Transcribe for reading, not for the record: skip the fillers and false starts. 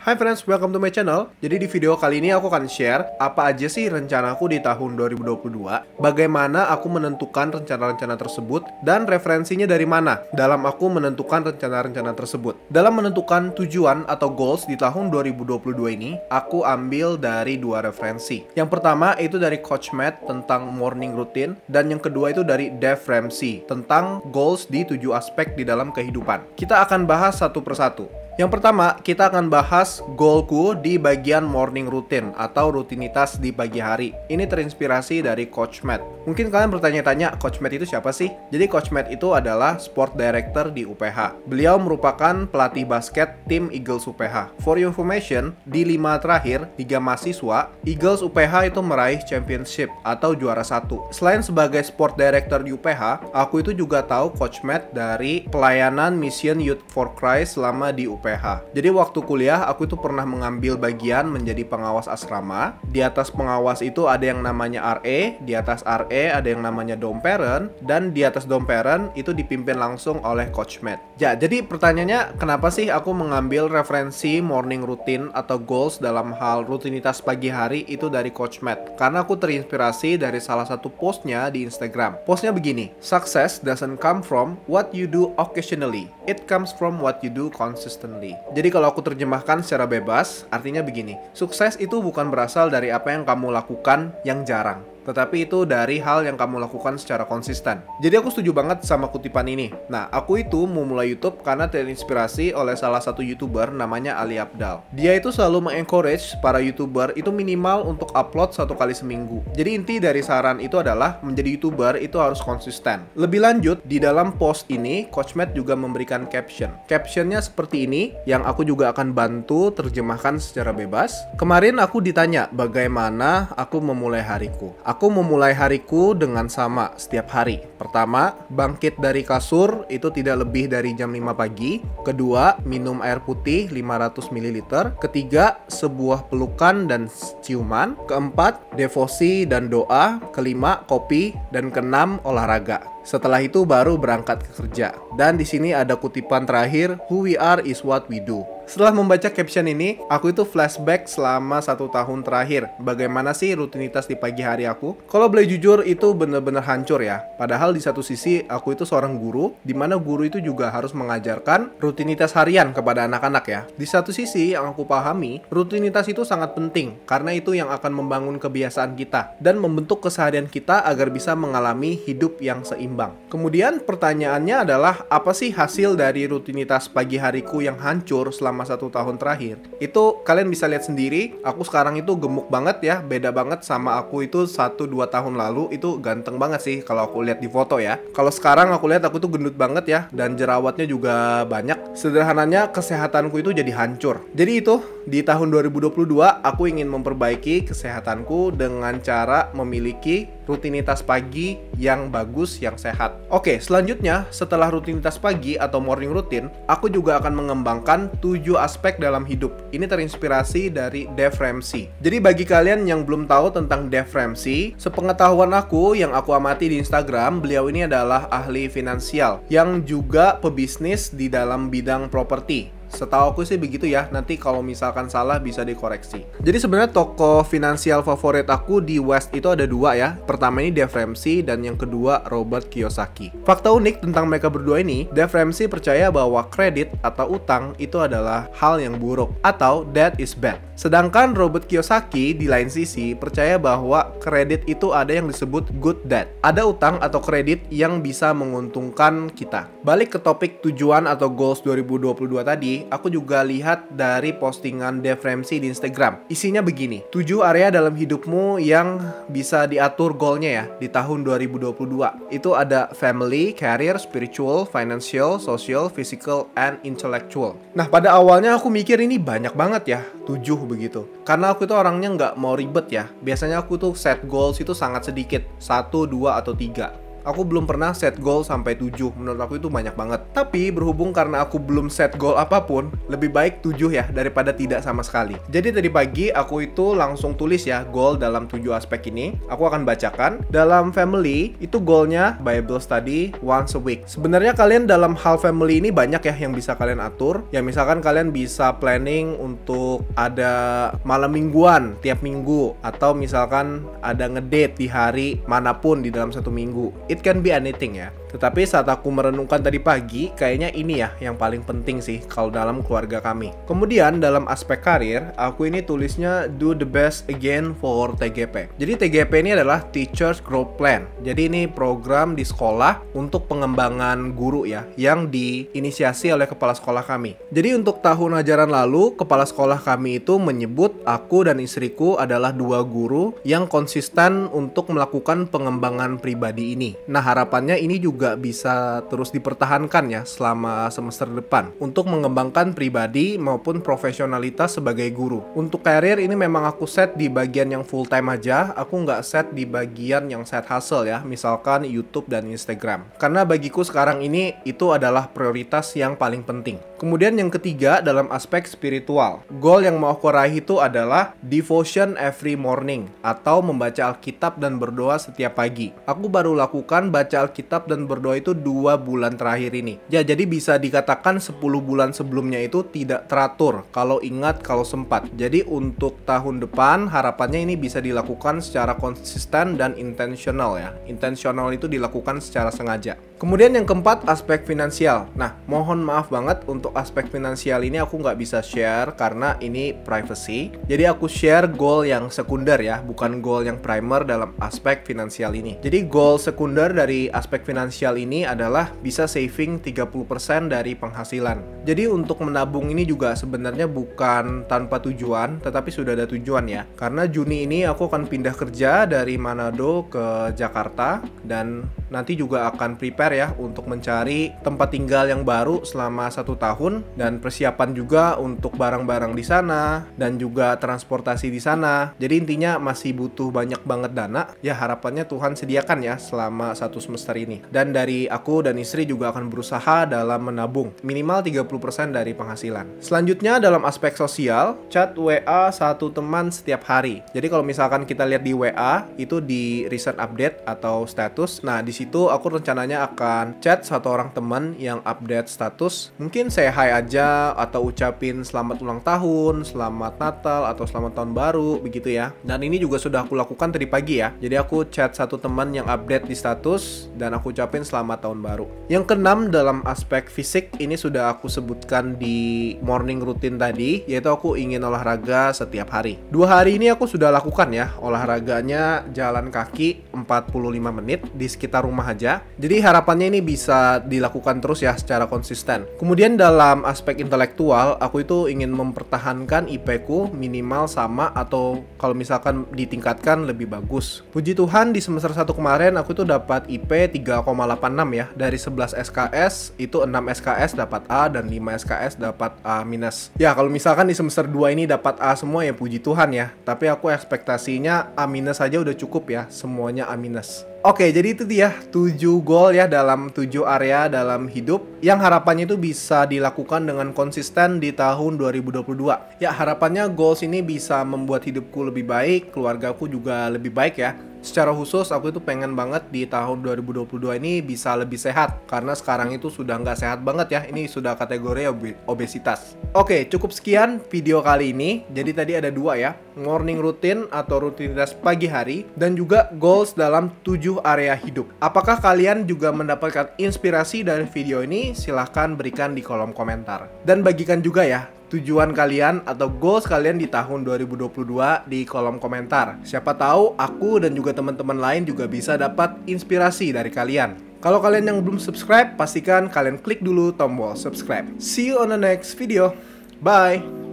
Hai friends, welcome to my channel. Jadi di video kali ini aku akan share apa aja sih rencanaku di tahun 2022, bagaimana aku menentukan rencana-rencana tersebut, dan referensinya dari mana dalam aku menentukan rencana-rencana tersebut. Dalam menentukan tujuan atau goals di tahun 2022 ini, aku ambil dari dua referensi. Yang pertama itu dari Coach Matt tentang morning routine, dan yang kedua itu dari Dave Ramsey tentang goals di 7 aspek di dalam kehidupan. Kita akan bahas satu persatu. Yang pertama, kita akan bahas goalku di bagian morning routine atau rutinitas di pagi hari. Ini terinspirasi dari Coach Matt. Mungkin kalian bertanya-tanya, Coach Matt itu siapa sih? Jadi Coach Matt itu adalah sport director di UPH. Beliau merupakan pelatih basket tim Eagles UPH. For your information, di 5 terakhir, 3 mahasiswa, Eagles UPH itu meraih championship atau juara 1. Selain sebagai sport director di UPH, aku itu juga tahu Coach Matt dari pelayanan Mission Youth for Christ selama di UPH. Jadi waktu kuliah aku itu pernah mengambil bagian menjadi pengawas asrama. Di atas pengawas itu ada yang namanya RA, di atas RA ada yang namanya Dom Parent, dan di atas Dom Parent itu dipimpin langsung oleh Coach Matt. Ya, jadi pertanyaannya kenapa sih aku mengambil referensi morning routine atau goals dalam hal rutinitas pagi hari itu dari Coach Matt? Karena aku terinspirasi dari salah satu postnya di Instagram. Postnya begini, "Success doesn't come from what you do occasionally. It comes from what you do consistently." Jadi kalau aku terjemahkan secara bebas, artinya begini. Sukses itu bukan berasal dari apa yang kamu lakukan yang jarang, tetapi itu dari hal yang kamu lakukan secara konsisten. Jadi aku setuju banget sama kutipan ini. Nah, aku itu mau mulai YouTube karena terinspirasi oleh salah satu YouTuber namanya Ali Abdaal. Dia itu selalu mengencourage para YouTuber itu minimal untuk upload 1 kali seminggu. Jadi inti dari saran itu adalah menjadi YouTuber itu harus konsisten. Lebih lanjut, di dalam post ini, Coach Matt juga memberikan caption. Captionnya seperti ini, yang aku juga akan bantu terjemahkan secara bebas. Kemarin aku ditanya bagaimana aku memulai hariku. Aku memulai hariku dengan sama setiap hari. Pertama, bangkit dari kasur itu tidak lebih dari jam 5 pagi. Kedua, minum air putih 500 ml. Ketiga, sebuah pelukan dan ciuman. Keempat, devosi dan doa. Kelima, kopi. Dan keenam, olahraga. Setelah itu baru berangkat ke kerja. Dan di sini ada kutipan terakhir, "Who we are is what we do." Setelah membaca caption ini, aku itu flashback selama 1 tahun terakhir. Bagaimana sih rutinitas di pagi hari aku? Kalau boleh jujur, itu bener-bener hancur ya. Padahal di satu sisi, aku itu seorang guru, di mana guru itu juga harus mengajarkan rutinitas harian kepada anak-anak ya. Di satu sisi, yang aku pahami, rutinitas itu sangat penting, karena itu yang akan membangun kebiasaan kita, dan membentuk keseharian kita agar bisa mengalami hidup yang seimbang. Kemudian pertanyaannya adalah, apa sih hasil dari rutinitas pagi hariku yang hancur selama 1 tahun terakhir? Itu kalian bisa lihat sendiri, aku sekarang itu gemuk banget ya, beda banget sama aku itu 1-2 tahun lalu. Itu ganteng banget sih kalau aku lihat di foto ya. Kalau sekarang aku lihat aku tuh gendut banget ya, dan jerawatnya juga banyak. Sederhananya kesehatanku itu jadi hancur. Jadi itu, di tahun 2022 aku ingin memperbaiki kesehatanku dengan cara memiliki rutinitas pagi yang bagus, yang sehat. Oke, selanjutnya setelah rutinitas pagi atau morning routine, aku juga akan mengembangkan 7 aspek dalam hidup. Ini terinspirasi dari Dave Ramsey. Jadi bagi kalian yang belum tahu tentang Dave Ramsey, sepengetahuan aku yang aku amati di Instagram, beliau ini adalah ahli finansial yang juga pebisnis di dalam bidang properti. Setahu aku sih begitu ya, nanti kalau misalkan salah bisa dikoreksi. Jadi sebenarnya toko finansial favorit aku di West itu ada 2 ya. Pertama ini Dave Ramsey, dan yang kedua Robert Kiyosaki. Fakta unik tentang mereka berdua ini, Dave Ramsey percaya bahwa kredit atau utang itu adalah hal yang buruk, atau debt is bad. Sedangkan Robert Kiyosaki di lain sisi percaya bahwa kredit itu ada yang disebut good debt. Ada utang atau kredit yang bisa menguntungkan kita. Balik ke topik tujuan atau goals 2022 tadi, aku juga lihat dari postingan Dave Ramsey di Instagram. Isinya begini, 7 area dalam hidupmu yang bisa diatur goalnya ya di tahun 2022. Itu ada family, career, spiritual, financial, social, physical, and intellectual. Nah, pada awalnya aku mikir ini banyak banget ya, 7 begitu. Karena aku itu orangnya nggak mau ribet ya. Biasanya aku tuh set goals itu sangat sedikit, 1, 2, atau 3. Aku belum pernah set goal sampai 7. Menurut aku itu banyak banget. Tapi berhubung karena aku belum set goal apapun, lebih baik 7 ya daripada tidak sama sekali. Jadi tadi pagi aku itu langsung tulis ya goal dalam 7 aspek ini. Aku akan bacakan. Dalam family itu goalnya Bible study once a week. Sebenarnya kalian dalam hal family ini banyak ya yang bisa kalian atur. Ya misalkan kalian bisa planning untuk ada malam mingguan tiap minggu, atau misalkan ada ngedate di hari manapun di dalam satu minggu. It can be anything ya. Tetapi saat aku merenungkan tadi pagi, kayaknya ini ya yang paling penting sih kalau dalam keluarga kami. Kemudian dalam aspek karir, aku ini tulisnya do the best again for TGP. Jadi TGP ini adalah Teachers Growth Plan. Jadi ini program di sekolah untuk pengembangan guru ya, yang diinisiasi oleh kepala sekolah kami. Jadi untuk tahun ajaran lalu, kepala sekolah kami itu menyebut aku dan istriku adalah 2 guru yang konsisten untuk melakukan pengembangan pribadi ini. Nah, harapannya ini juga bisa terus dipertahankan ya selama semester depan untuk mengembangkan pribadi maupun profesionalitas sebagai guru. Untuk karir ini memang aku set di bagian yang full time aja, aku nggak set di bagian yang side hustle ya, misalkan YouTube dan Instagram. Karena bagiku sekarang ini itu adalah prioritas yang paling penting. Kemudian yang ketiga dalam aspek spiritual, goal yang mau aku raih itu adalah devotion every morning atau membaca Alkitab dan berdoa setiap pagi. Aku baru lakukan baca Alkitab dan berdoa itu 2 bulan terakhir ini. Ya, jadi bisa dikatakan 10 bulan sebelumnya itu tidak teratur, kalau ingat, kalau sempat. Jadi untuk tahun depan harapannya ini bisa dilakukan secara konsisten dan intentional ya. Intentional itu dilakukan secara sengaja. Kemudian yang keempat, aspek finansial. Nah, mohon maaf banget untuk aspek finansial ini aku nggak bisa share karena ini privacy. Jadi aku share goal yang sekunder ya, bukan goal yang primer dalam aspek finansial ini. Jadi goal sekunder dari aspek finansial ini adalah bisa saving 30% dari penghasilan. Jadi untuk menabung ini juga sebenarnya bukan tanpa tujuan, tetapi sudah ada tujuan ya. Karena Juni ini aku akan pindah kerja dari Manado ke Jakarta, dan nanti juga akan prepare ya untuk mencari tempat tinggal yang baru selama 1 tahun, dan persiapan juga untuk barang-barang di sana dan juga transportasi di sana. Jadi intinya masih butuh banyak banget dana. Ya harapannya Tuhan sediakan ya selama 1 semester ini. Dan dari aku dan istri juga akan berusaha dalam menabung minimal 30% dari penghasilan. Selanjutnya dalam aspek sosial, chat WA satu teman setiap hari. Jadi kalau misalkan kita lihat di WA itu di recent update atau status. Nah, di situ aku rencananya akan chat satu orang teman yang update status. Mungkin say hi aja atau ucapin selamat ulang tahun, selamat Natal atau selamat tahun baru begitu ya. Dan ini juga sudah aku lakukan tadi pagi ya. Jadi aku chat satu teman yang update di status dan aku ucapin selamat tahun baru. Yang keenam dalam aspek fisik, ini sudah aku sebutkan di morning routine tadi, yaitu aku ingin olahraga setiap hari. 2 hari ini aku sudah lakukan ya. Olahraganya jalan kaki 45 menit di sekitar rumah aja. Jadi harapannya ini bisa dilakukan terus ya secara konsisten. Kemudian dalam aspek intelektual, aku itu ingin mempertahankan IP ku minimal sama atau kalau misalkan ditingkatkan lebih bagus. Puji Tuhan di semester 1 kemarin aku itu dapat IP 3,86 ya. Dari 11 SKS itu 6 SKS dapat A dan 5 SKS dapat A-. Ya kalau misalkan di semester 2 ini dapat A semua ya puji Tuhan ya. Tapi aku ekspektasinya A- aja udah cukup ya, semuanya A-. Oke, jadi itu dia 7 goal ya dalam 7 area dalam hidup yang harapannya itu bisa dilakukan dengan konsisten di tahun 2022. Ya, harapannya goals ini bisa membuat hidupku lebih baik, keluargaku juga lebih baik ya. Secara khusus aku itu pengen banget di tahun 2022 ini bisa lebih sehat, karena sekarang itu sudah nggak sehat banget ya. Ini sudah kategori obesitas. Oke, cukup sekian video kali ini. Jadi tadi ada 2 ya, morning routine atau rutinitas pagi hari, dan juga goals dalam 7 area hidup. Apakah kalian juga mendapatkan inspirasi dari video ini? Silahkan berikan di kolom komentar. Dan bagikan juga ya tujuan kalian atau goals kalian di tahun 2022 di kolom komentar. Siapa tahu aku dan juga teman-teman lain juga bisa dapat inspirasi dari kalian. Kalau kalian yang belum subscribe, pastikan kalian klik dulu tombol subscribe. See you on the next video. Bye.